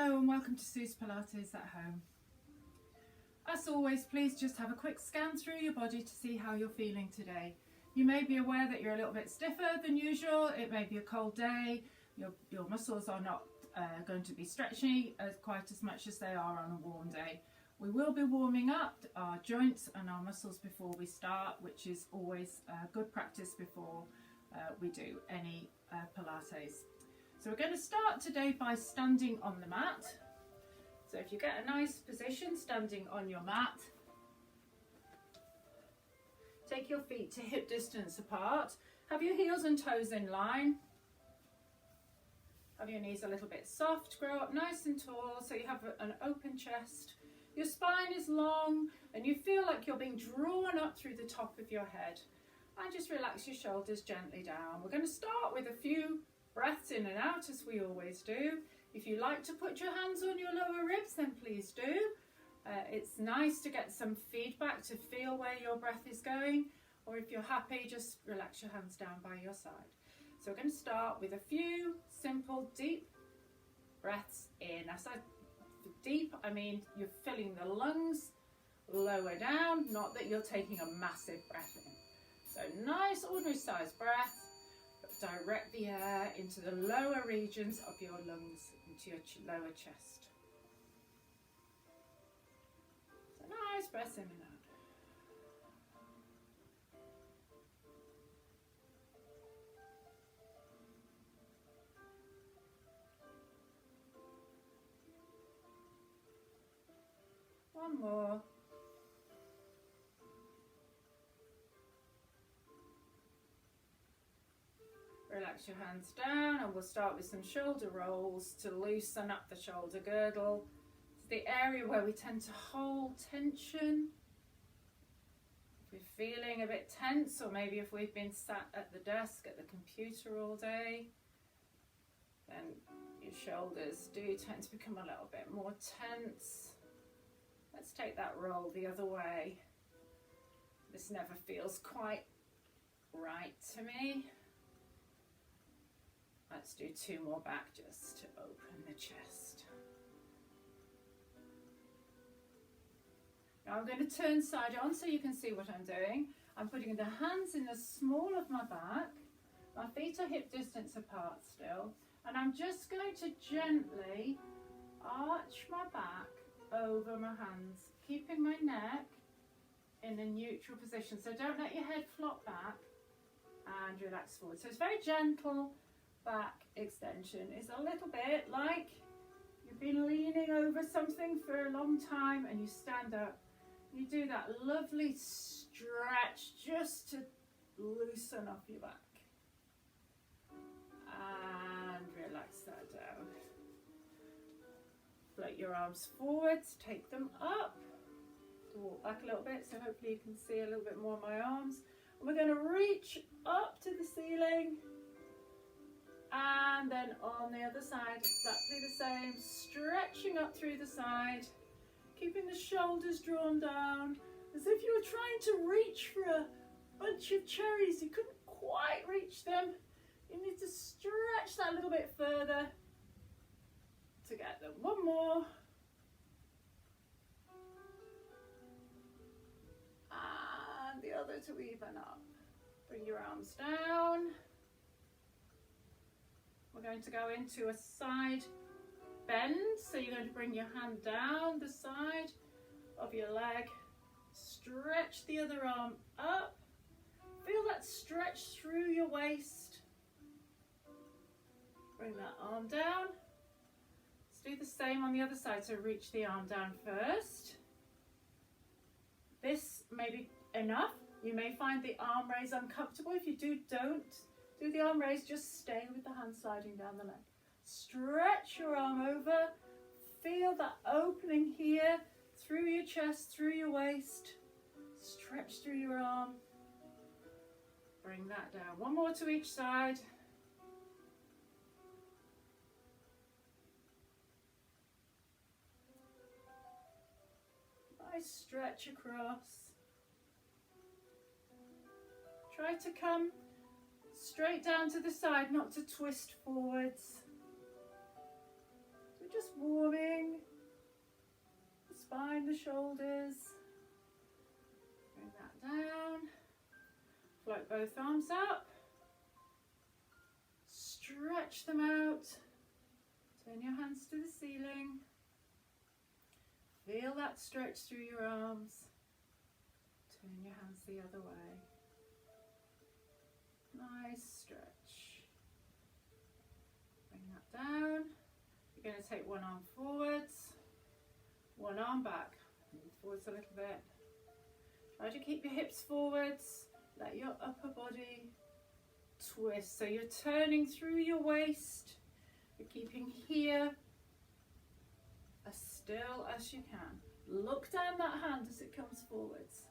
Hello and welcome to Sue's Pilates at home. As always, please just have a quick scan through your body to see how you're feeling today. You may be aware that you're a little bit stiffer than usual. It may be a cold day. Your muscles are not going to be stretching quite as much as they are on a warm day. We will be warming up our joints and our muscles before we start, which is always good practice before we do any Pilates. So we're going to start today by standing on the mat. So if you get a nice position standing on your mat, take your feet to hip distance apart. Have your heels and toes in line. Have your knees a little bit soft, grow up nice and tall so you have an open chest. Your spine is long and you feel like you're being drawn up through the top of your head. And just relax your shoulders gently down. We're going to start with a few breaths in and out as we always do. If you like to put your hands on your lower ribs, then please do. It's nice to get some feedback to feel where your breath is going, or if you're happy, just relax your hands down by your side. So we're going to start with a few simple deep breaths in. As I deep, I mean you're filling the lungs lower down, not that you're taking a massive breath in. So nice ordinary sized breath. Direct the air into the lower regions of your lungs, into your lower chest. So nice breaths in and out. One more. Relax your hands down and we'll start with some shoulder rolls to loosen up the shoulder girdle. It's the area where we tend to hold tension. If we're feeling a bit tense, or maybe if we've been sat at the desk at the computer all day, then your shoulders do tend to become a little bit more tense. Let's take that roll the other way. This never feels quite right to me. Let's do two more back just to open the chest. Now I'm going to turn side on so you can see what I'm doing. I'm putting the hands in the small of my back. My feet are hip distance apart still. And I'm just going to gently arch my back over my hands, keeping my neck in a neutral position. So don't let your head flop back and relax forward. So it's very gentle. Back extension is a little bit like you've been leaning over something for a long time and you stand up. You do that lovely stretch just to loosen up your back. And relax that down. Float your arms forward, take them up. Walk back a little bit so hopefully you can see a little bit more of my arms. And we're going to reach up to the ceiling. And then on the other side, exactly the same, stretching up through the side, keeping the shoulders drawn down, as if you were trying to reach for a bunch of cherries. You couldn't quite reach them. You need to stretch that a little bit further to get them. One more. And the other to even up. Bring your arms down. We're going to go into a side bend, so you're going to bring your hand down the side of your leg, stretch the other arm up, feel that stretch through your waist, bring that arm down. Let's do the same on the other side, so reach the arm down first. This may be enough. You may find the arm raise uncomfortable. If you do, don't do the arm raise, just stay with the hand sliding down the leg. Stretch your arm over, feel that opening here through your chest, through your waist. Stretch through your arm, bring that down. One more to each side. Nice stretch across. Try to come straight down to the side, not to twist forwards. So just warming the spine, the shoulders. Bring that down. Float both arms up. Stretch them out. Turn your hands to the ceiling. Feel that stretch through your arms. Turn your hands the other way. Nice stretch. Bring that down. You're going to take one arm forwards, one arm back. Move forwards a little bit. Try to keep your hips forwards. Let your upper body twist. So you're turning through your waist. You're keeping here as still as you can. Look down that hand as it comes forwards.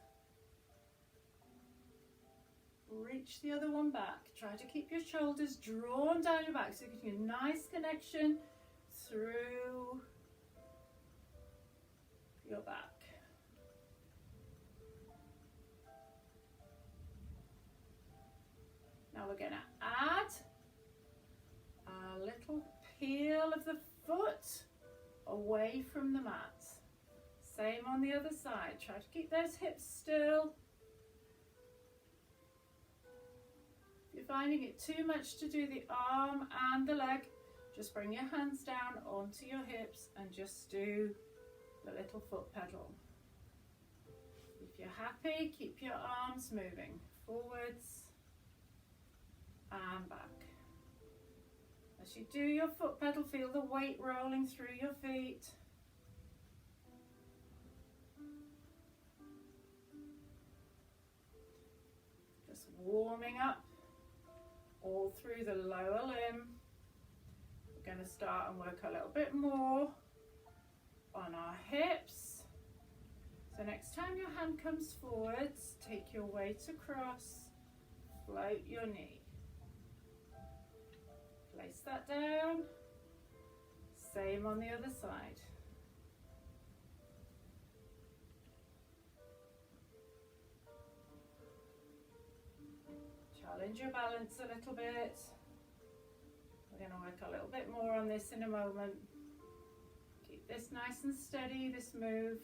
Reach the other one back. Try to keep your shoulders drawn down your back so you're getting a nice connection through your back. Now we're going to add a little peel of the foot away from the mat. Same on the other side. Try to keep those hips still. If you're finding it too much to do the arm and the leg, just bring your hands down onto your hips and just do the little foot pedal. If you're happy, keep your arms moving forwards and back. As you do your foot pedal, feel the weight rolling through your feet. Just warming up all through the lower limb. We're going to start and work a little bit more on our hips. So next time your hand comes forwards, take your weight across, float your knee. Place that down. Same on the other side. Challenge your balance a little bit. We're going to work a little bit more on this in a moment. Keep this nice and steady, this move.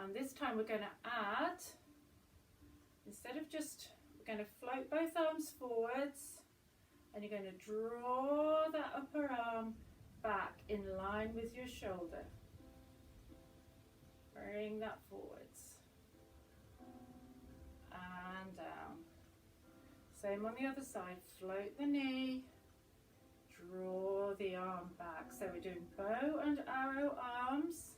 And this time we're going to add, instead of just, we're going to float both arms forwards and you're going to draw that upper arm back in line with your shoulder. Bring that forwards and down. Same on the other side. Float the knee, draw the arm back. So we're doing bow and arrow arms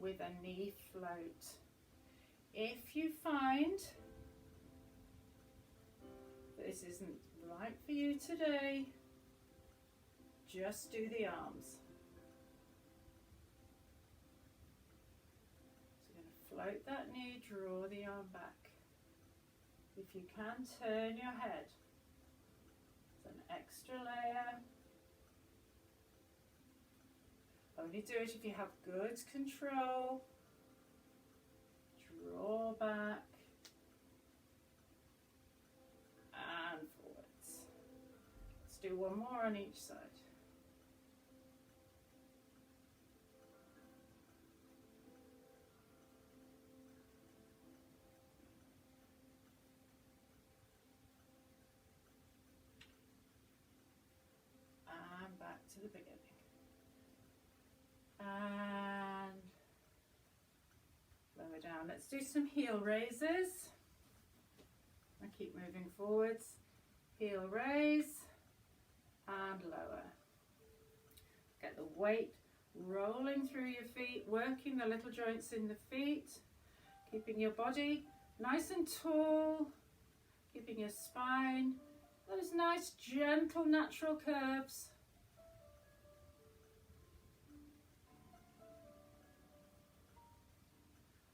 with a knee float. If you find this isn't right for you today, just do the arms. So you're going to float that knee, draw the arm back. If you can, turn your head. It's an extra layer. Only do it if you have good control. Draw back and forwards. Let's do one more on each side. And back to the beginning. And lower down. Let's do some heel raises. I keep moving forwards. Heel raise and lower. Get the weight rolling through your feet, working the little joints in the feet, keeping your body nice and tall, keeping your spine, those nice gentle natural curves.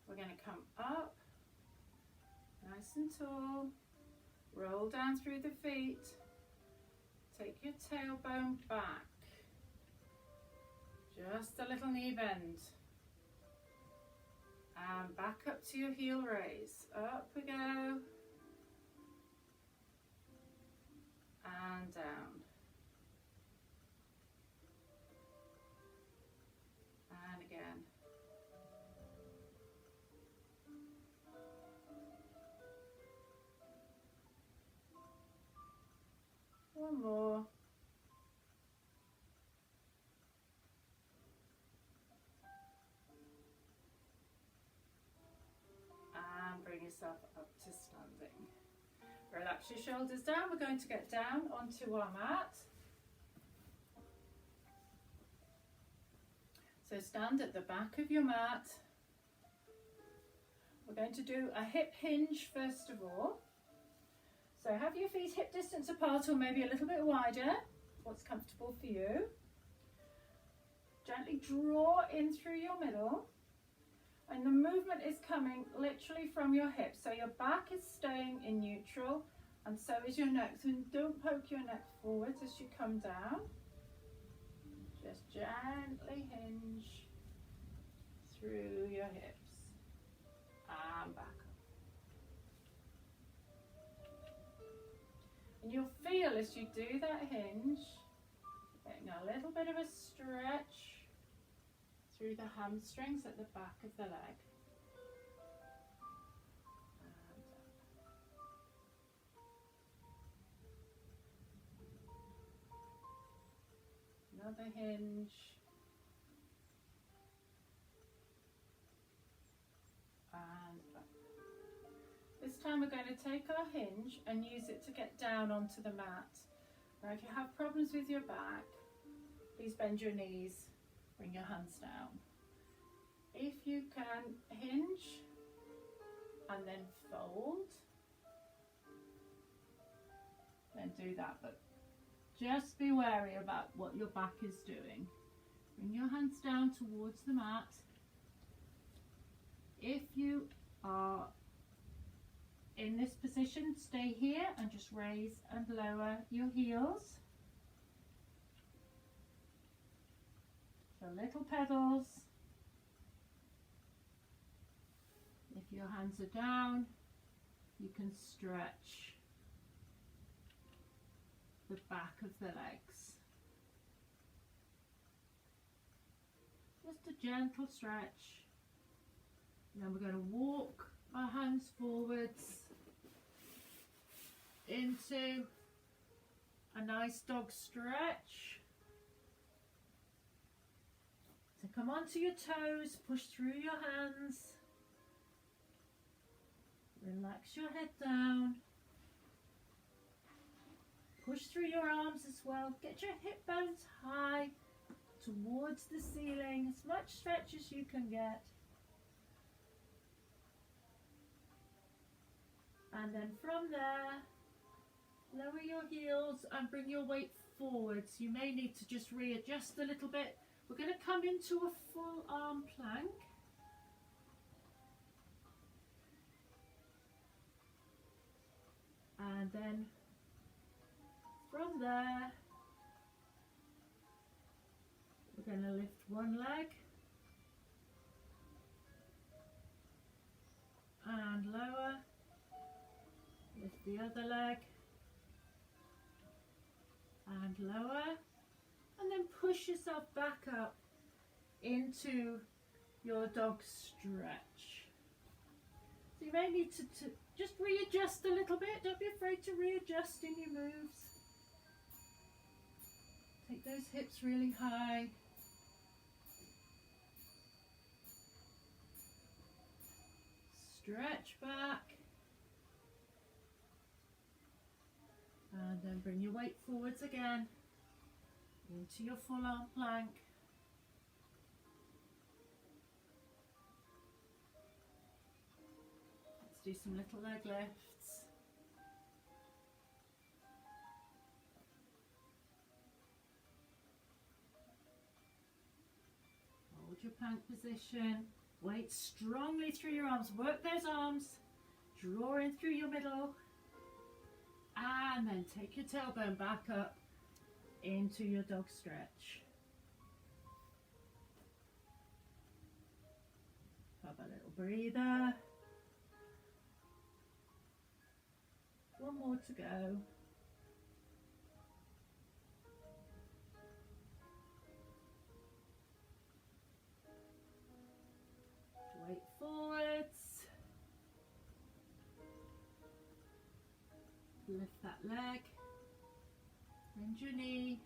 We're going to come up, nice and tall, roll down through the feet, take your tailbone back, just a little knee bend, And back up to your heel raise. Up we go. And down. And again. One more. And bring yourself up to standing. Relax your shoulders down. We're going to get down onto our mat. So stand at the back of your mat. We're going to do a hip hinge first of all. So have your feet hip distance apart or maybe a little bit wider. What's comfortable for you. Gently draw in through your middle. And the movement is coming literally from your hips. So your back is staying in neutral and so is your neck. So don't poke your neck forwards as you come down. Just gently hinge through your hips and back up. And you'll feel as you do that hinge, getting a little bit of a stretch through the hamstrings at the back of the leg. And another hinge. And back. This time we're going to take our hinge and use it to get down onto the mat. Now if you have problems with your back, please bend your knees. Bring your hands down. If you can hinge and then fold, then do that, but just be wary about what your back is doing. Bring your hands down towards the mat. If you are in this position, stay here and just raise and lower your heels. So little pedals. If your hands are down, you can stretch the back of the legs. Just a gentle stretch. And then we're going to walk our hands forwards into a nice dog stretch. So come onto your toes, push through your hands, relax your head down, push through your arms as well, get your hip bones high towards the ceiling, as much stretch as you can get. And then from there, lower your heels and bring your weight forwards. You may need to just readjust a little bit. We're going to come into a full arm plank. And then from there, we're going to lift one leg and lower, lift the other leg and lower. And then push yourself back up into your dog stretch. So you may need to just readjust a little bit. Don't be afraid to readjust in your moves. Take those hips really high. Stretch back. And then bring your weight forwards again. Into your full arm plank. Let's do some little leg lifts. Hold your plank position. Weight strongly through your arms. Work those arms. Draw in through your middle. And then take your tailbone back up into your dog stretch. Have a little Little breather. One more to go. Weight forwards. Lift that leg. Bend your knee.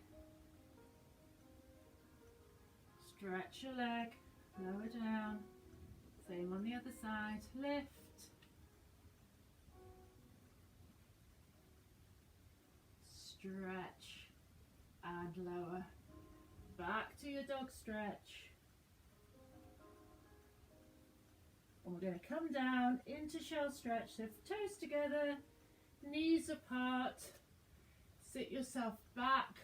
Stretch your leg. Lower down. Same on the other side. Lift. Stretch and lower. Back to your dog stretch. And we're going to come down into shell stretch. So toes together, knees apart. Sit yourself back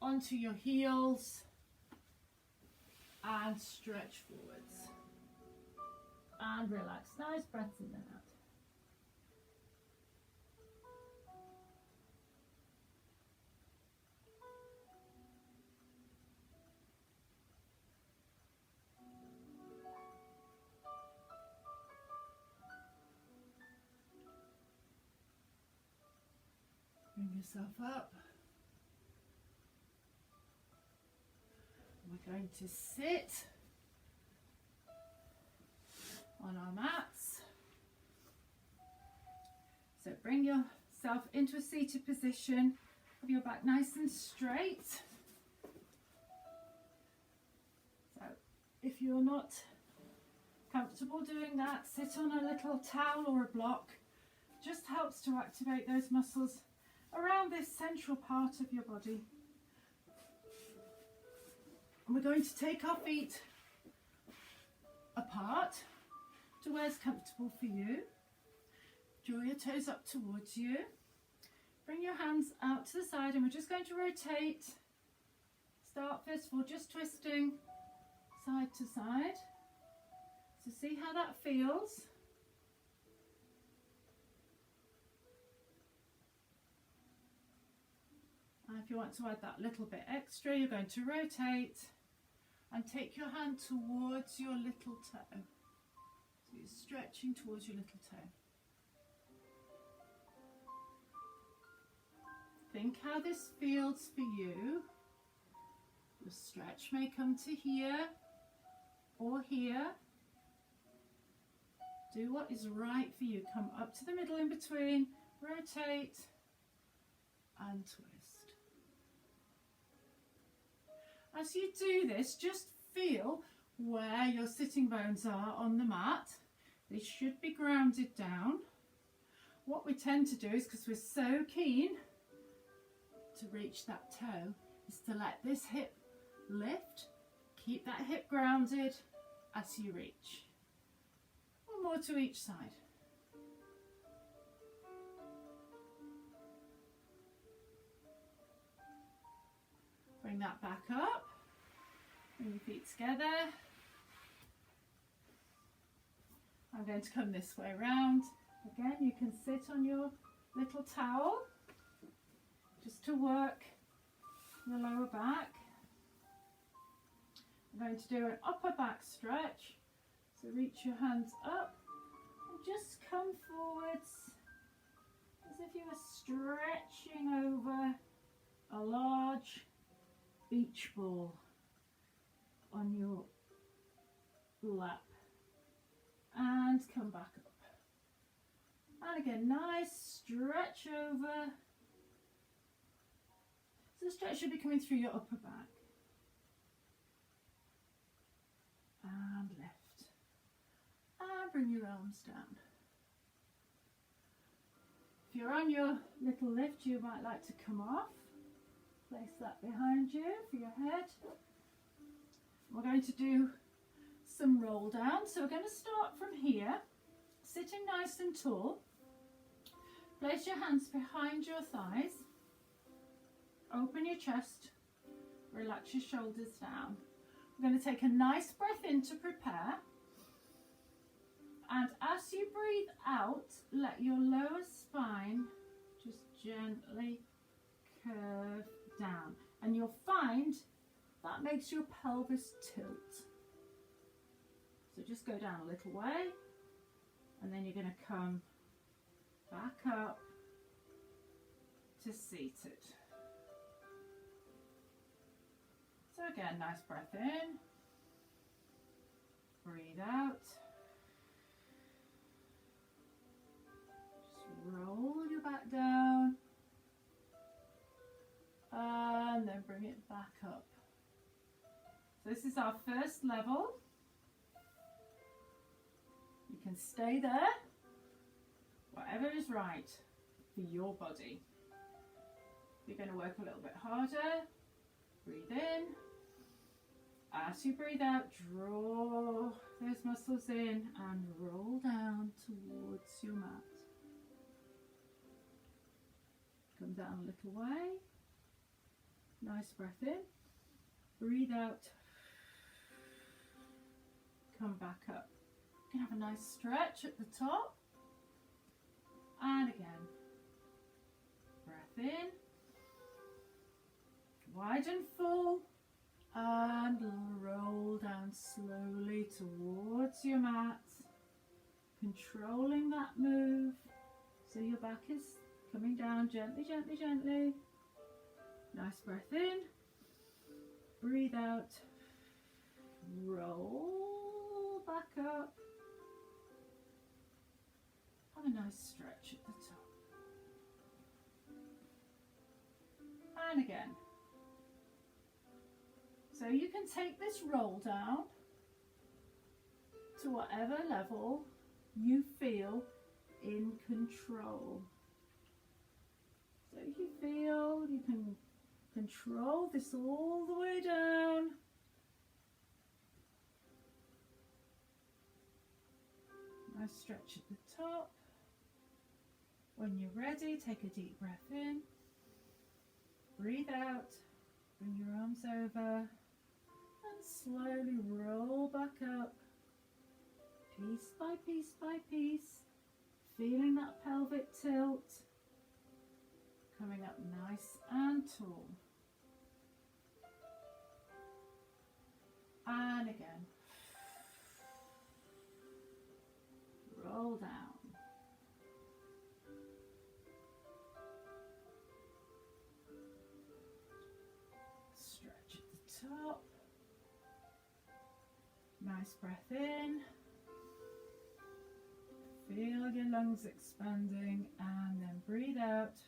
onto your heels and stretch forwards. And relax. Nice breaths in and out. Bring yourself up. We're going to sit on our mats. So bring yourself into a seated position. Have your back nice and straight. So if you're not comfortable doing that, sit on a little towel or a block. Just helps to activate those muscles around this central part of your body. And we're going to take our feet apart to where's comfortable for you. Draw your toes up towards you. Bring your hands out to the side and we're just going to rotate. Start first of all just twisting side to side. So see how that feels. And if you want to add that little bit extra, you're going to rotate and take your hand towards your little toe. So you're stretching towards your little toe. Think how this feels for you. The stretch may come to here or here. Do what is right for you. Come up to the middle in between, rotate and twist. As you do this, just feel where your sitting bones are on the mat. They should be grounded down. What we tend to do is, because we're so keen to reach that toe, is to let this hip lift. Keep that hip grounded as you reach. One more to each side. Bring that back up. Bring your feet together. I'm going to come this way around. Again, you can sit on your little towel just to work the lower back. I'm going to do an upper back stretch. So reach your hands up and just come forwards as if you were stretching over a large beach ball on your lap, and come back up. And again, nice stretch over. So the stretch should be coming through your upper back. And lift. And bring your arms down. If you're on your little lift, you might like to come off. Place that behind you for your head. We're going to do some roll down. So we're going to start from here, sitting nice and tall. Place your hands behind your thighs. Open your chest. Relax your shoulders down. We're going to take a nice breath in to prepare. And as you breathe out, let your lower spine just gently curve down, and you'll find that makes your pelvis tilt. So just go down a little way, and then you're going to come back up to seated. So again, nice breath in, breathe out. Just roll your back down, and then bring it back up. So this is our first level. You can stay there, whatever is right for your body. You're going to work a little bit harder. Breathe in. As you breathe out, draw those muscles in and roll down towards your mat. Come down a little way. Nice breath in. Breathe out. Come back up. You can have a nice stretch at the top. And again. Breath in. Wide and full. And roll down slowly towards your mat. Controlling that move. So your back is coming down gently, gently, gently. Nice breath in. Breathe out. Roll back up. Have a nice stretch at the top. And again. So you can take this roll down to whatever level you feel in control. So if you feel you can control this all the way down. Nice stretch at the top. When you're ready, take a deep breath in. Breathe out. Bring your arms over. And slowly roll back up. Piece by piece by piece. Feeling that pelvic tilt. Coming up nice and tall. And again. Roll down. Stretch at the top. Nice breath in. Feel your lungs expanding and then breathe out.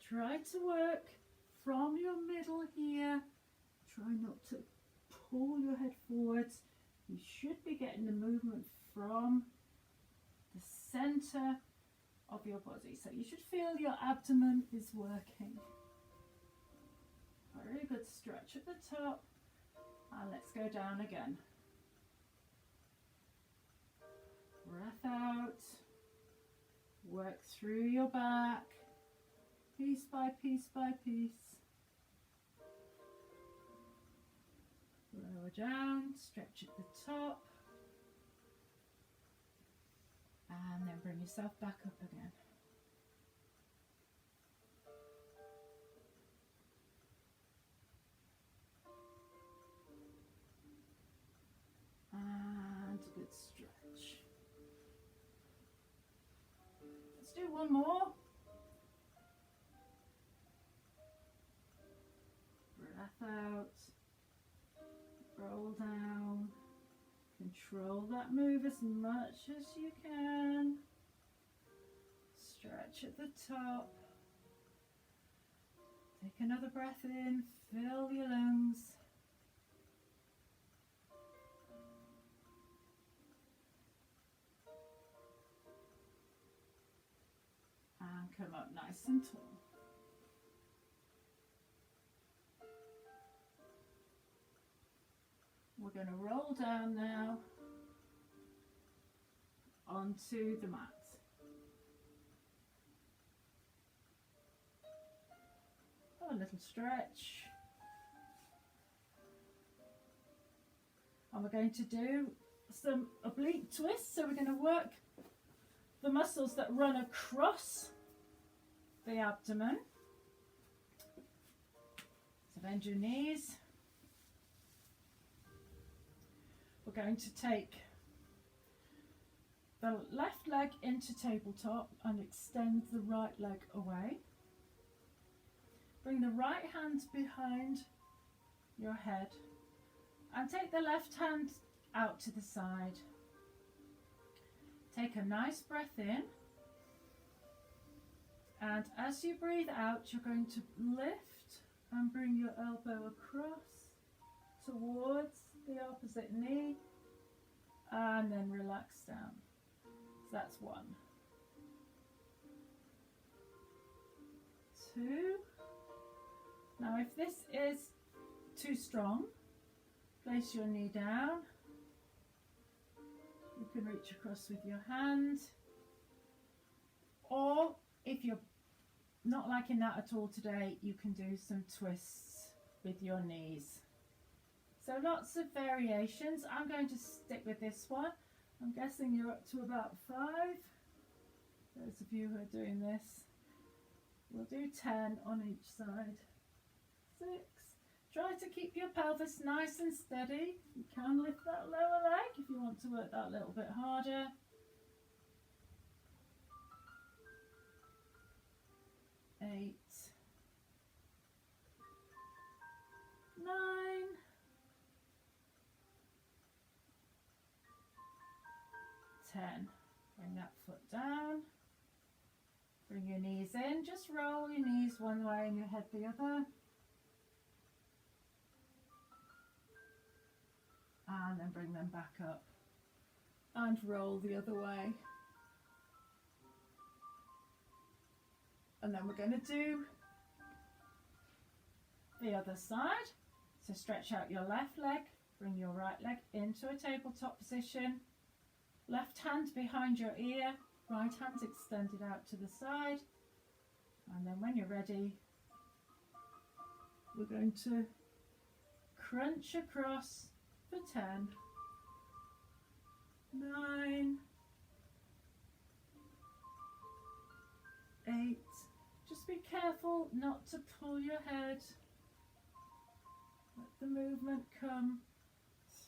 Try to work from your middle here. Try not to pull your head forwards. You should be getting the movement from the center of your body. So you should feel your abdomen is working. Very good stretch at the top. And let's go down again. Breath out. Work through your back. Piece by piece by piece. Lower down, stretch at the top. And then bring yourself back up again. And a good stretch. Let's do one more. Breath out. Roll down. Control that move as much as you can. Stretch at the top. Take another breath in. Fill your lungs. And come up nice and tall. We're going to roll down now onto the mat. A little stretch. And we're going to do some oblique twists. So we're going to work the muscles that run across the abdomen. So bend your knees. we're going to take the left leg into tabletop and extend the right leg away. Bring the right hand behind your head and take the left hand out to the side. Take a nice breath in, and as you breathe out, you're going to lift and bring your elbow across towards the opposite knee, and then relax down. So that's 1, 2. Now if this is too strong, place your knee down. You can reach across with your hand, or if you're not liking that at all today, you can do some twists with your knees. So lots of variations. I'm going to stick with this one. I'm guessing you're up to about 5. Those of you who are doing this, we'll do 10 on each side. 6. Try to keep your pelvis nice and steady. You can lift that lower leg if you want to work that a little bit harder. 8, 9, 10. Bring that foot down. Bring your knees in. Just roll your knees one way and your head the other. And then bring them back up and roll the other way. And then we're going to do the other side. So stretch out your left leg, bring your right leg into a tabletop position. Left hand behind your ear, right hand extended out to the side. And then when you're ready, we're going to crunch across for 10, 9, 8. Just be careful not to pull your head. Let the movement come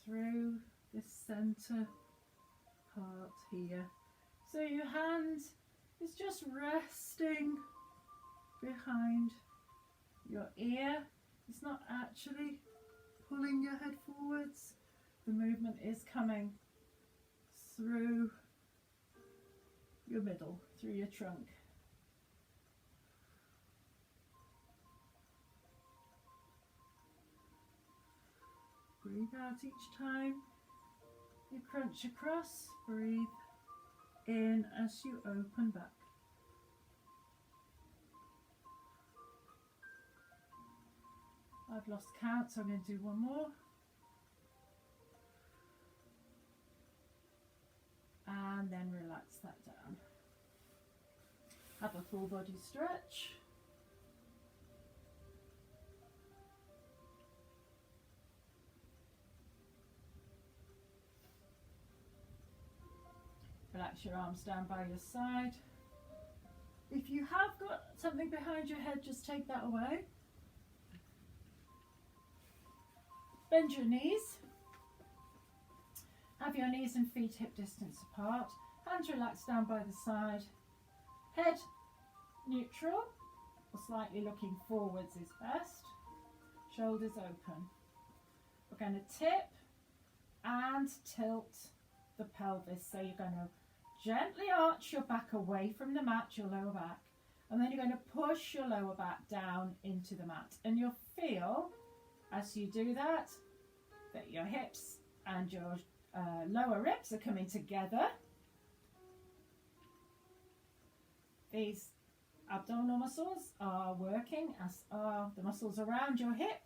through this center part here. So your hand is just resting behind your ear. It's not actually pulling your head forwards. The movement is coming through your middle, through your trunk. Breathe out each time you crunch across. Breathe in as you open back. I've lost count, so I'm going to do one more. And then relax that down. Have a full body stretch. Relax your arms down by your side. If you have got something behind your head, just take that away. Bend your knees. Have your knees and feet hip distance apart. Hands relaxed down by the side. Head neutral or slightly looking forwards is best. Shoulders open. We're going to tip and tilt the pelvis. So you're going to gently arch your back away from the mat, your lower back, and then you're going to push your lower back down into the mat. And you'll feel as you do that your hips and your lower ribs are coming together. These abdominal muscles are working, as are the muscles around your hip,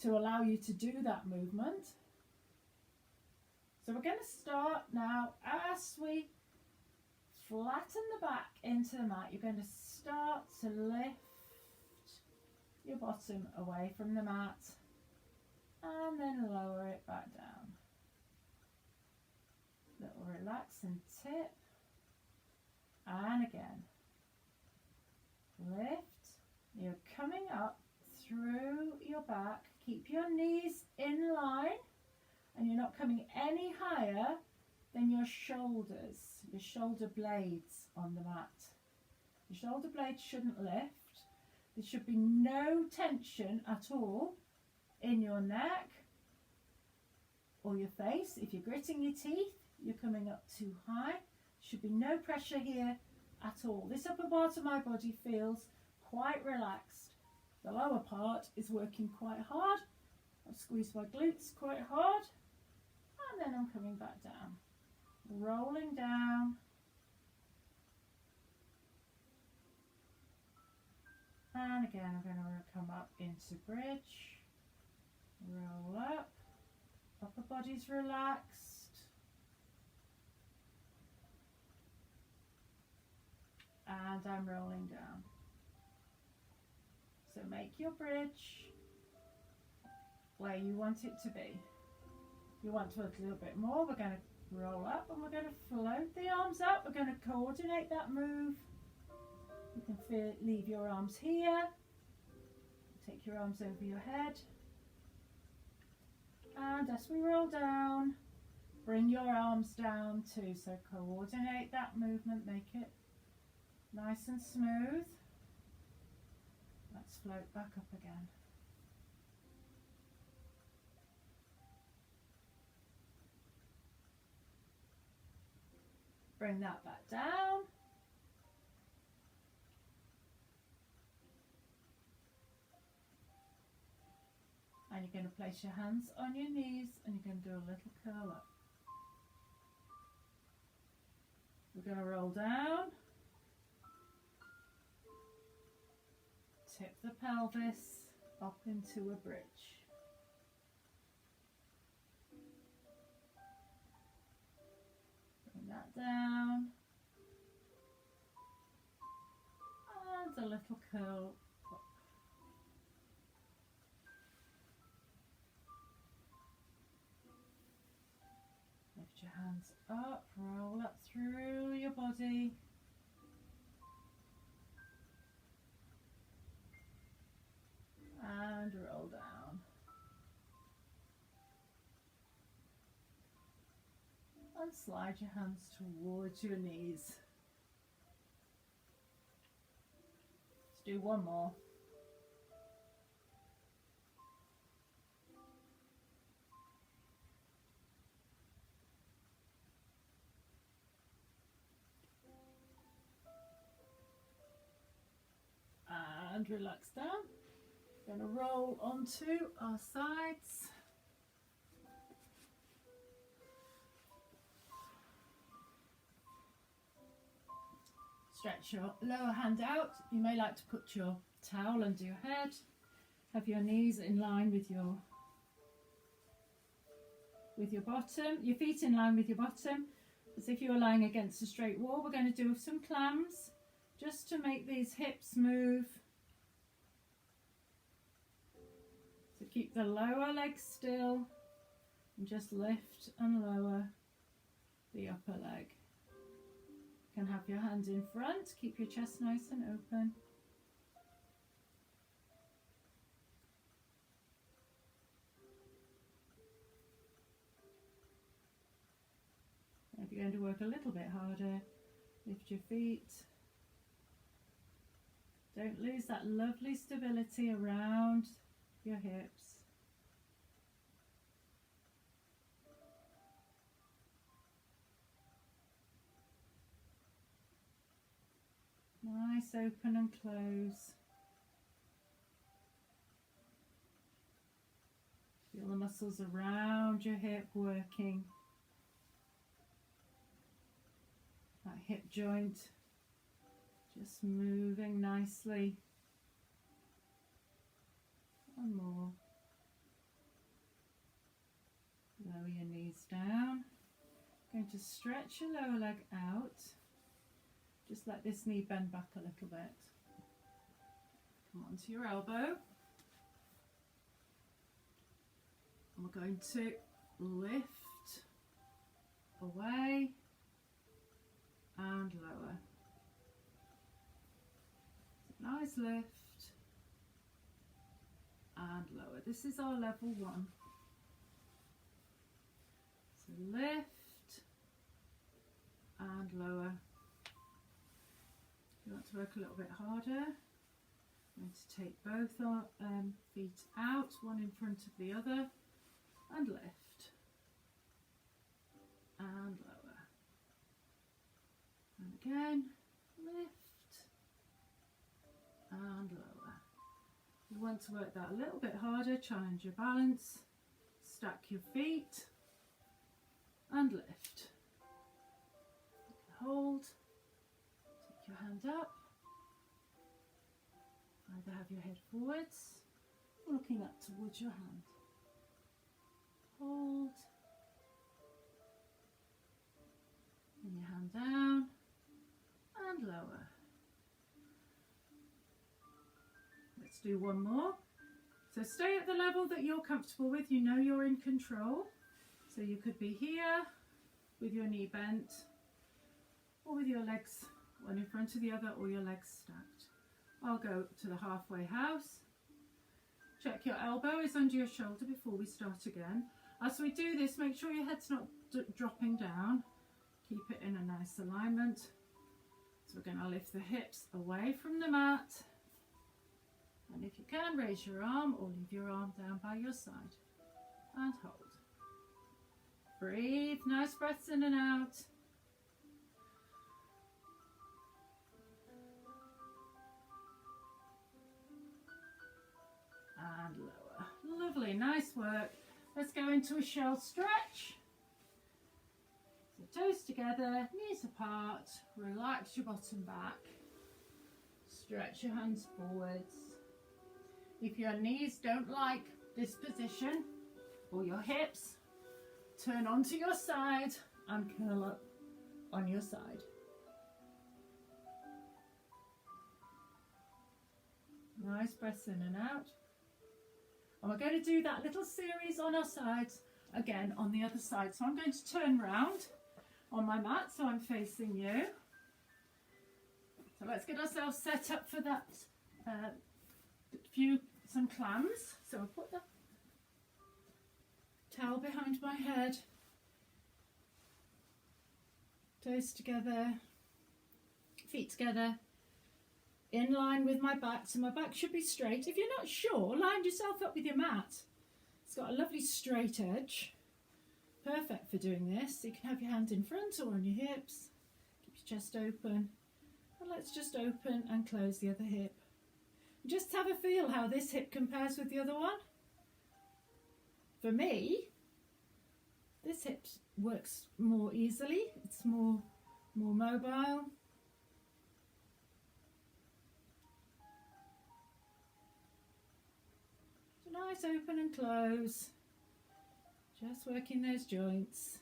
to allow you to do that movement. So we're going to start now. As we flatten the back into the mat, you're going to start to lift your bottom away from the mat and then lower it back down. Little relax and tip. And again. Lift. You're coming up through your back. Keep your knees in line and you're not coming any higher than your shoulders, your shoulder blades on the mat. Your shoulder blades shouldn't lift. There should be no tension at all in your neck or your face. If you're gritting your teeth, you're coming up too high. Should be no pressure here at all. This upper part of my body feels quite relaxed. The lower part is working quite hard. I've squeezed my glutes quite hard, and then I'm coming back down, rolling down, and again I'm going to come up into bridge, roll up, upper body's relaxed, and I'm rolling down. So make your bridge where you want it to be. If you want to work a little bit more, we're going to roll up and we're going to float the arms up. We're going to coordinate that move. You can leave your arms here. Take your arms over your head. And as we roll down, bring your arms down too. So coordinate that movement, make it nice and smooth. Let's float back up again. Bring that back down. And you're going to place your hands on your knees and you're going to do a little curl up. We're going to roll down. Tip the pelvis up into a bridge. Bring that down. And a little curl up. Lift your hands up, roll up through your body. And roll down. And slide your hands towards your knees. Let's do one more. And relax down. Going to roll onto our sides. Stretch your lower hand out. You may like to put your towel under your head. Have your knees in line with your bottom. Your feet in line with your bottom, as if you were lying against a straight wall. We're going to do some clams just to make these hips move. So keep the lower leg still and just lift and lower the upper leg. You can have your hand in front, keep your chest nice and open. If you're going to work a little bit harder, lift your feet. Don't lose that lovely stability around your hips. Nice open and close. Feel the muscles around your hip working. That hip joint just moving nicely. One more. Lower your knees down. Going to stretch your lower leg out. Just let this knee bend back a little bit. Come onto your elbow. And we're going to lift away and lower. Nice lift and lower. This is our level 1. So lift and lower. If you want to work a little bit harder, I'm going to take both feet out, one in front of the other, and lift and lower. And again, lift and lower. You want to work that a little bit harder, challenge your balance, stack your feet and lift. Hold, take your hand up, either have your head forwards or looking up towards your hand. Hold, and your hand down and lower. Let's do one more. So stay at the level that you're comfortable with. You know you're in control. So you could be here with your knee bent, or with your legs one in front of the other, or your legs stacked. I'll go to the halfway house. Check your elbow is under your shoulder before we start again. As we do this, make sure your head's not dropping down. Keep it in a nice alignment. So we're going to lift the hips away from the mat. And if you can, raise your arm or leave your arm down by your side. And hold. Breathe, nice breaths in and out. And lower. Lovely, nice work. Let's go into a shell stretch. So toes together, knees apart, relax your bottom back. Stretch your hands forwards. If your knees don't like this position, or your hips, turn onto your side and curl up on your side. Nice breaths in and out. And we're going to do that little series on our sides again on the other side. So I'm going to turn round on my mat so I'm facing you. So let's get ourselves set up for that some clams. So I'll put the towel behind my head, toes together, feet together, in line with my back, so my back should be straight. If you're not sure, line yourself up with your mat. It's got a lovely straight edge, perfect for doing this. So you can have your hand in front or on your hips, keep your chest open, and let's just open and close the other hip. Just have a feel how this hip compares with the other one. For me, this hip works more easily, it's more mobile. So nice open and close, just working those joints.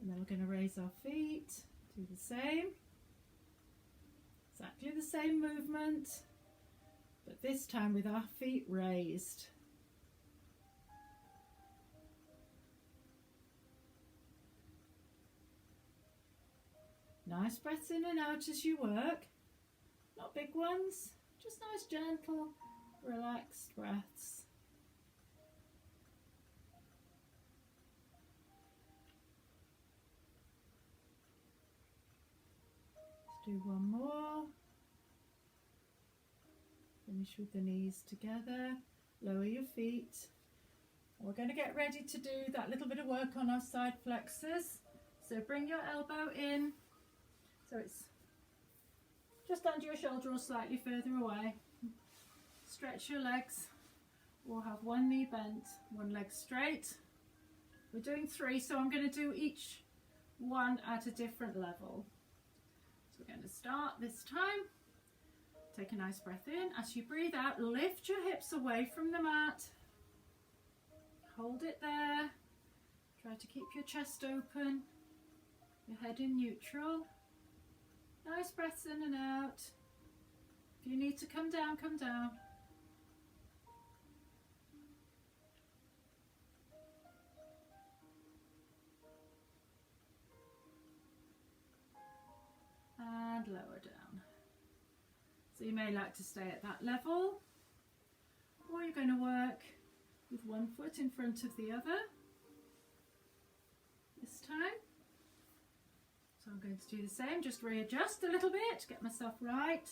And then we're going to raise our feet, do the same. Exactly the same movement, but this time with our feet raised. Nice breaths in and out as you work. Not big ones, just nice gentle, relaxed breaths. Do one more. Finish with the knees together. Lower your feet. We're going to get ready to do that little bit of work on our side flexors. So bring your elbow in. So it's just under your shoulder or slightly further away. Stretch your legs or have one knee bent, one leg straight. We're doing 3, so I'm going to do each one at a different level. So we're going to start this time. Take a nice breath in. As you breathe out, lift your hips away from the mat. Hold it there. Try to keep your chest open, your head in neutral. Nice breaths in and out. If you need to come down, come down. And lower down. So you may like to stay at that level, or you're going to work with one foot in front of the other this time. So I'm going to do the same, just readjust a little bit, get myself right.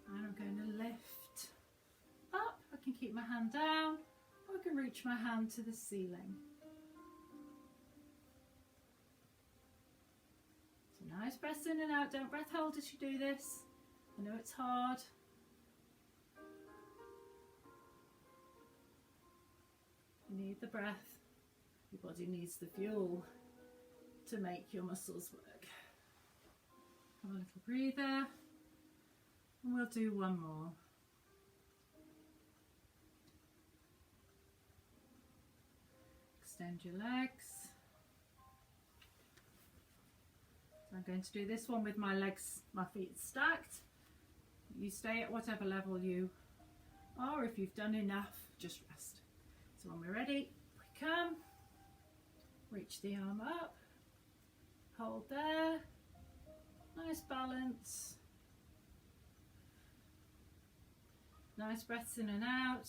And I'm going to lift up. I can keep my hand down, or I can reach my hand to the ceiling. So nice breaths in and out. Don't breath hold as you do this. I know it's hard. You need the breath. Your body needs the fuel to make your muscles work. Have a little breather. And we'll do one more. Extend your legs. So I'm going to do this one with my legs, my feet stacked. You stay at whatever level you are. If you've done enough, just rest. So when we're ready, we come, reach the arm up, hold there, nice balance. Nice breaths in and out.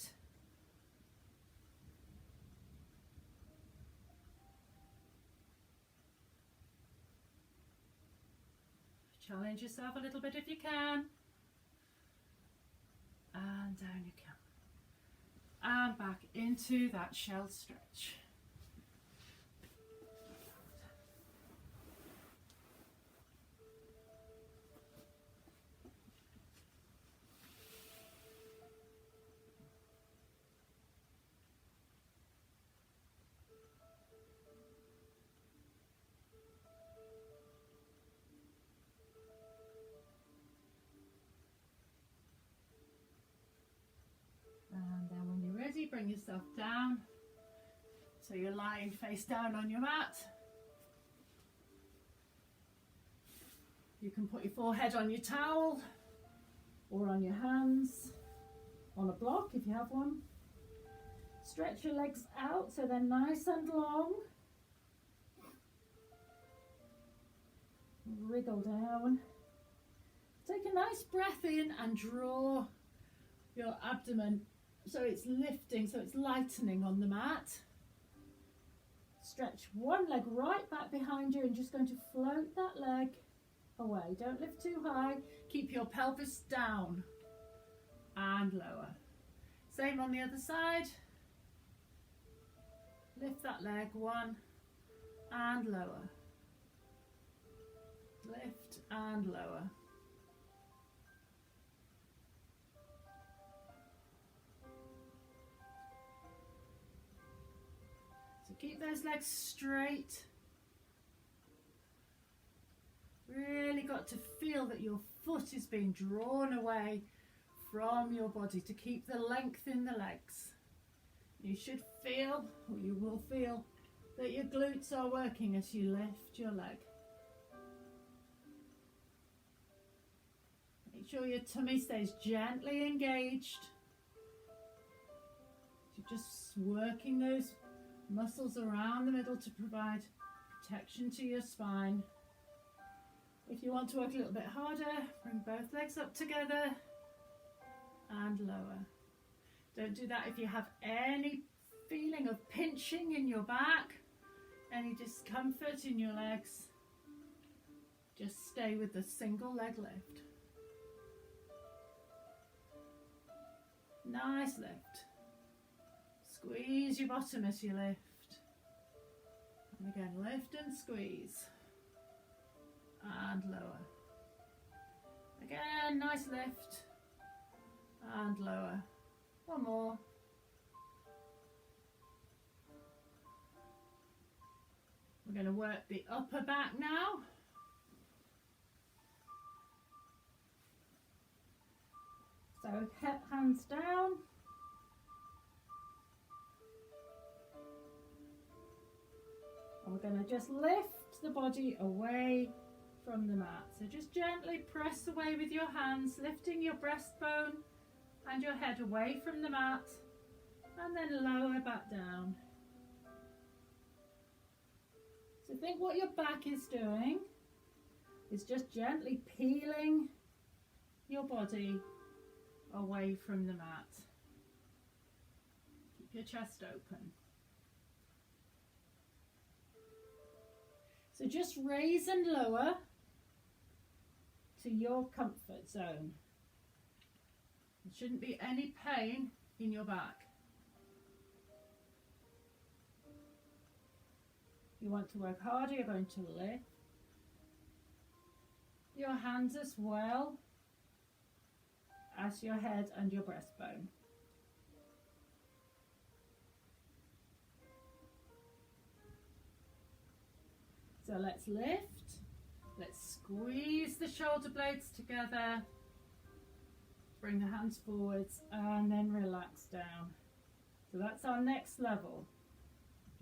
Challenge yourself a little bit if you can. And down you come. And back into that shell stretch. And then when you're ready, bring yourself down. So you're lying face down on your mat. You can put your forehead on your towel or on your hands, on a block if you have one. Stretch your legs out so they're nice and long. Wriggle down. Take a nice breath in and draw your abdomen so it's lifting, so it's lightening on the mat. Stretch one leg right back behind you and just going to float that leg away. Don't lift too high. Keep your pelvis down and lower. Same on the other side. Lift that leg, one and lower. Lift and lower. So keep those legs straight. Really got to feel that your foot is being drawn away from your body to keep the length in the legs. You should feel, or you will feel, that your glutes are working as you lift your leg. Make sure your tummy stays gently engaged. You're just working those muscles around the middle to provide protection to your spine. If you want to work a little bit harder, bring both legs up together and lower. Don't do that if you have any feeling of pinching in your back, any discomfort in your legs. Just stay with the single leg lift. Nice lift. Squeeze your bottom as you lift. And again, lift and squeeze. And lower. Again, nice lift. And lower. One more. We're going to work the upper back now. So hands down. And we're going to just lift the body away from the mat. So just gently press away with your hands, lifting your breastbone and your head away from the mat, and then lower back down. So think what your back is doing is just gently peeling your body away from the mat. Keep your chest open. So just raise and lower to your comfort zone. There shouldn't be any pain in your back. You want to work harder, you're going to lift your hands as well as your head and your breastbone. So let's lift, let's squeeze the shoulder blades together, bring the hands forwards and then relax down. So that's our next level.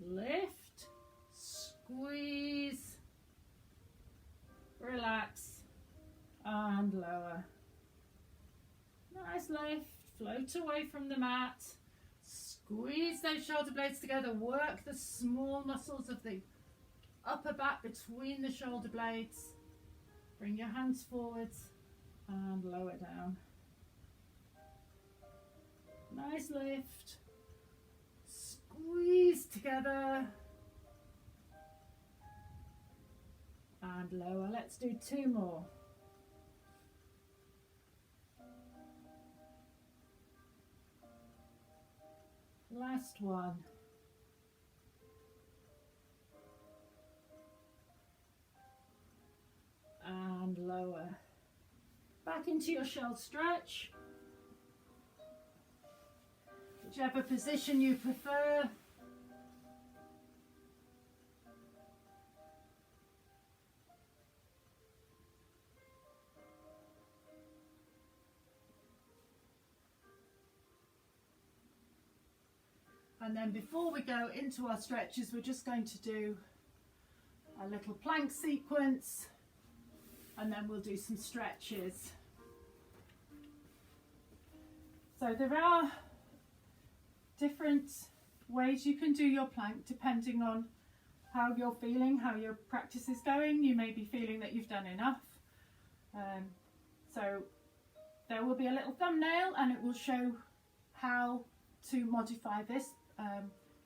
Lift, squeeze, relax and lower. Nice lift, float away from the mat, squeeze those shoulder blades together, work the small muscles of the upper back between the shoulder blades. Bring your hands forwards and lower down. Nice lift, squeeze together and lower. Let's do 2 more. Last one. And lower. Back into your shell stretch. Whichever position you prefer. And then before we go into our stretches, we're just going to do a little plank sequence and then we'll do some stretches. So there are different ways you can do your plank depending on how you're feeling, how your practice is going. You may be feeling that you've done enough. So there will be a little thumbnail and it will show how to modify this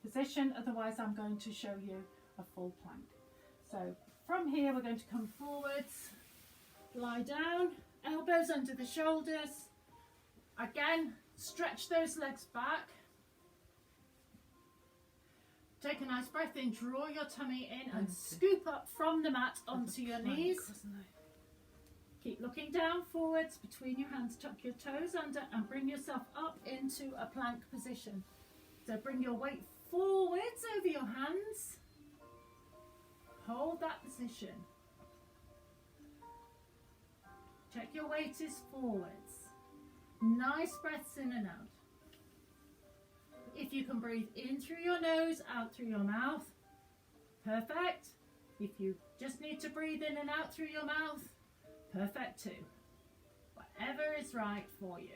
position. Otherwise I'm going to show you a full plank. So from here we're going to come forwards, lie down, elbows under the shoulders. Again, stretch those legs back. Take a nice breath in, draw your tummy in and scoop up from the mat onto your knees. Keep looking down forwards between your hands, tuck your toes under and bring yourself up into a plank position. So bring your weight forwards over your hands. Hold that position. Check your weight is forwards. Nice breaths in and out. If you can breathe in through your nose, out through your mouth, perfect. If you just need to breathe in and out through your mouth, perfect too. Whatever is right for you.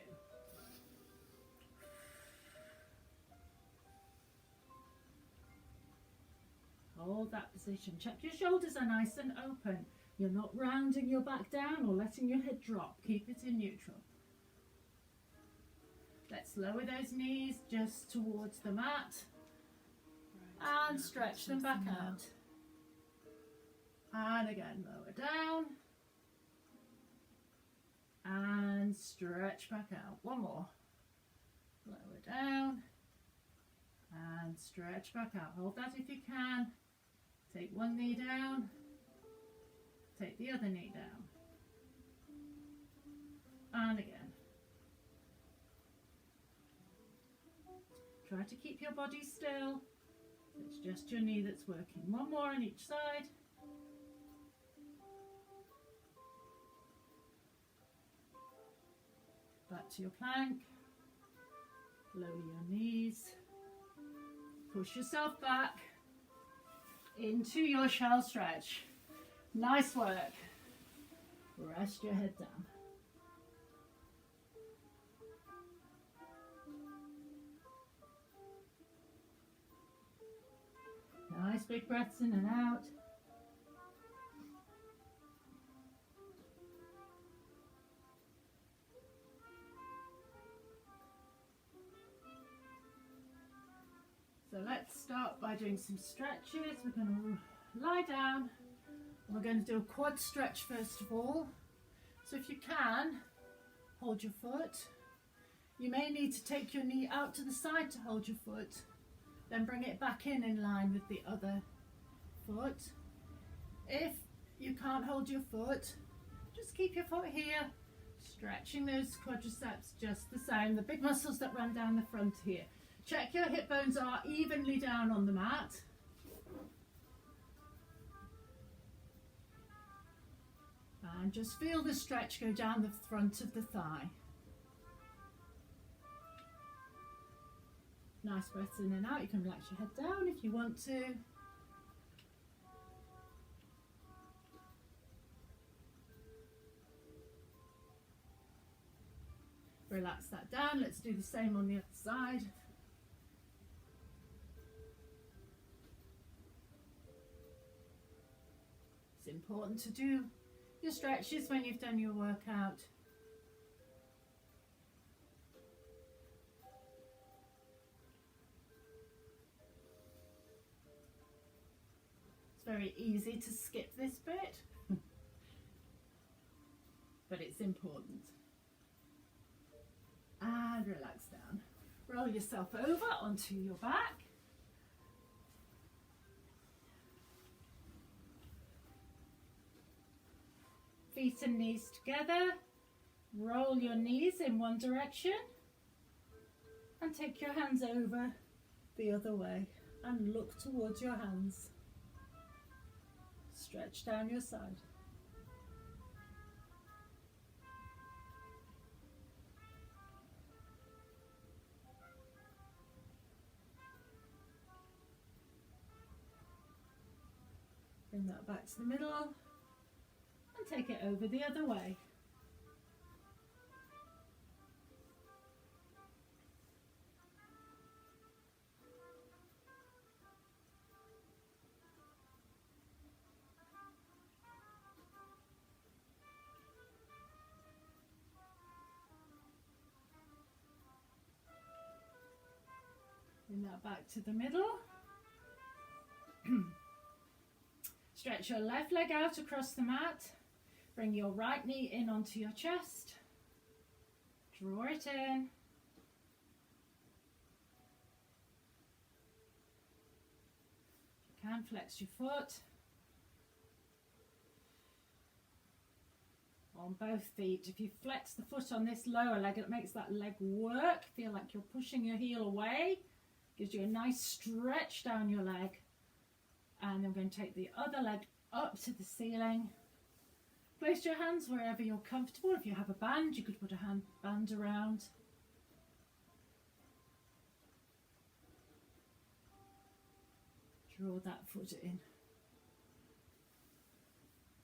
Hold that position. Check your shoulders are nice and open. You're not rounding your back down or letting your head drop. Keep it in neutral. Let's lower those knees just towards the mat and stretch them back out. And again, lower down and stretch back out. One more. Lower down and stretch back out. Hold that if you can. Take one knee down. Take the other knee down. And again. Try to keep your body still. It's just your knee that's working. One more on each side. Back to your plank. Lower your knees. Push yourself back into your shell stretch. Nice work. Rest your head down. Nice big breaths in and out. So let's start by doing some stretches. We're going to lie down. We're going to do a quad stretch first of all. So if you can, hold your foot. You may need to take your knee out to the side to hold your foot, then bring it back in line with the other foot. If you can't hold your foot, just keep your foot here, stretching those quadriceps just the same, the big muscles that run down the front here. Check your hip bones are evenly down on the mat. And just feel the stretch go down the front of the thigh. Nice breaths in and out. You can relax your head down if you want to. Relax that down. Let's do the same on the other side. It's important to do your stretches when you've done your workout. It's very easy to skip this bit, but it's important. And relax down. Roll yourself over onto your back. Feet and knees together. Roll your knees in one direction and take your hands over the other way and look towards your hands. Stretch down your side. Bring that back to the middle and take it over the other way. Bring that back to the middle. Stretch your left leg out across the mat. Bring your right knee in onto your chest. Draw it in. If you can, flex your foot. On both feet. If you flex the foot on this lower leg, it makes that leg work. Feel like you're pushing your heel away. Gives you a nice stretch down your leg. And I'm going to take the other leg up to the ceiling. Place your hands wherever you're comfortable. If you have a band, you could put a band around. Draw that foot in.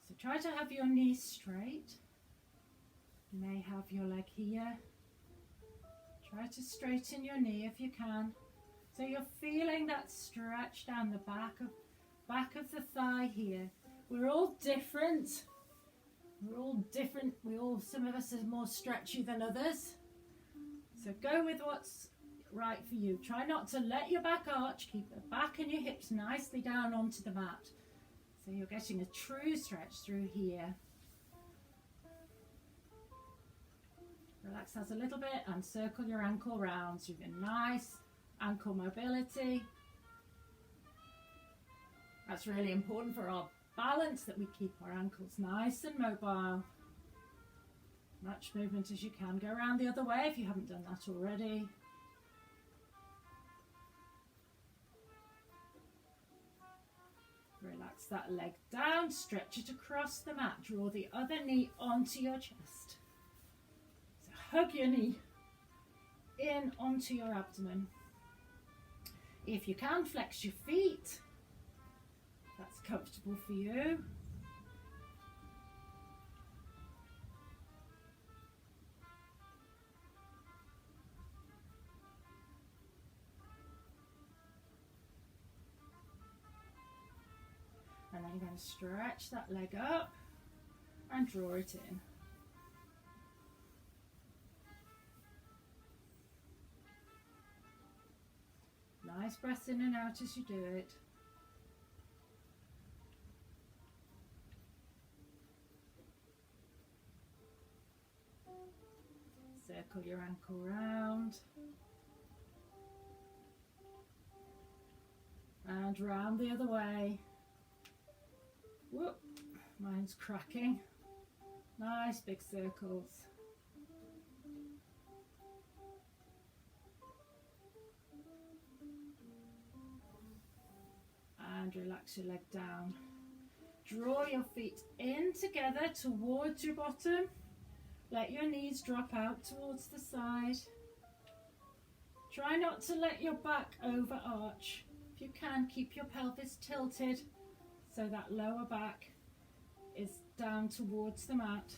So try to have your knees straight. You may have your leg here. Try to straighten your knee if you can. So you're feeling that stretch down the back of the thigh here. We're all different. Some of us are more stretchy than others. So go with what's right for you. Try not to let your back arch. Keep the back and your hips nicely down onto the mat. So you're getting a true stretch through here. Relax as a little bit and circle your ankle round. So you've got nice ankle mobility. That's really important for our balance, that we keep our ankles nice and mobile. Much movement as you can. Go around the other way if you haven't done that already. Relax that leg down, stretch it across the mat. Draw the other knee onto your chest. So hug your knee in onto your abdomen. If you can, flex your feet. That's comfortable for you. And then you're going to stretch that leg up and draw it in. Nice breath in and out as you do it. Circle your ankle round. And round the other way. Whoop, mine's cracking. Nice big circles. And relax your leg down. Draw your feet in together towards your bottom. Let your knees drop out towards the side. Try not to let your back overarch. If you can, keep your pelvis tilted so that lower back is down towards the mat.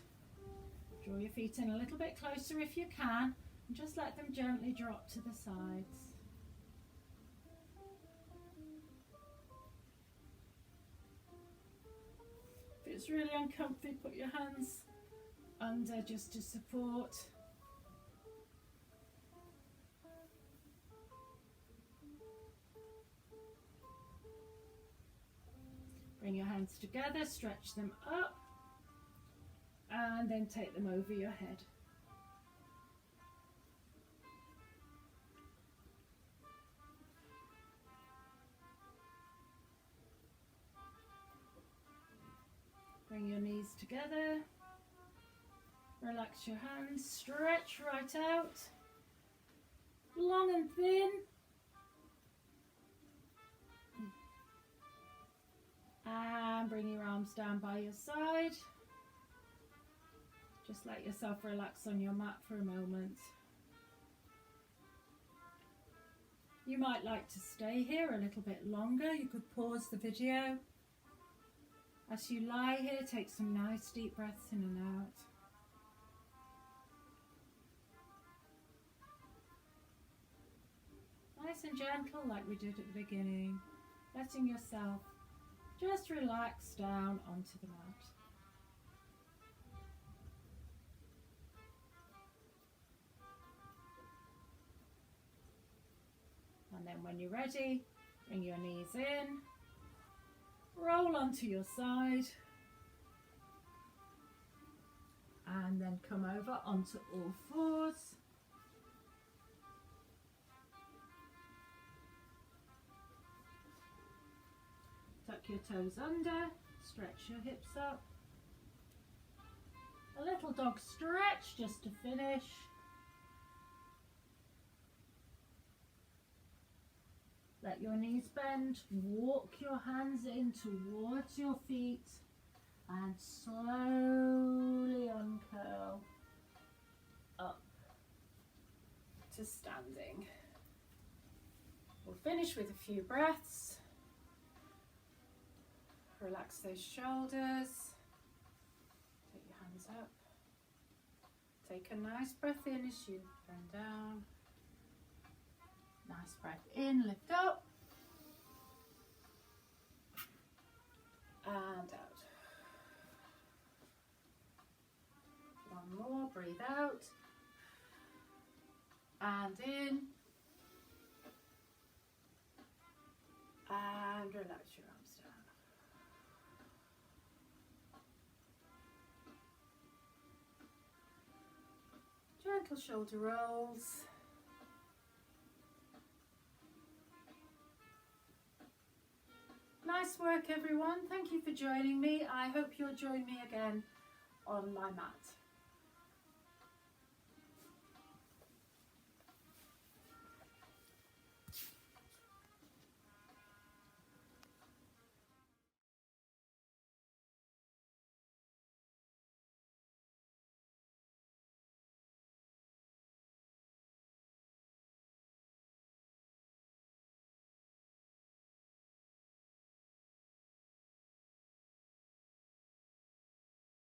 Draw your feet in a little bit closer if you can, and just let them gently drop to the sides. If it's really uncomfy, put your hands under just to support. Bring your hands together, stretch them up, and then take them over your head. Bring your knees together, relax your hands, stretch right out, long and thin. And bring your arms down by your side. Just let yourself relax on your mat for a moment. You might like to stay here a little bit longer. You could pause the video. As you lie here, take some nice deep breaths in and out. Nice and gentle like we did at the beginning. Letting yourself just relax down onto the mat. And then when you're ready, bring your knees in, roll onto your side, and then come over onto all fours. Tuck your toes under, stretch your hips up. A little dog stretch just to finish. Let your knees bend, walk your hands in towards your feet and slowly uncurl up to standing. We'll finish with a few breaths. Relax those shoulders. Take your hands up. Take a nice breath in as you bend down. Nice breath in, lift up. And out. One more, breathe out. And in. And relax your arms down. Gentle shoulder rolls. Nice work, everyone. Thank you for joining me. I hope you'll join me again on my mat.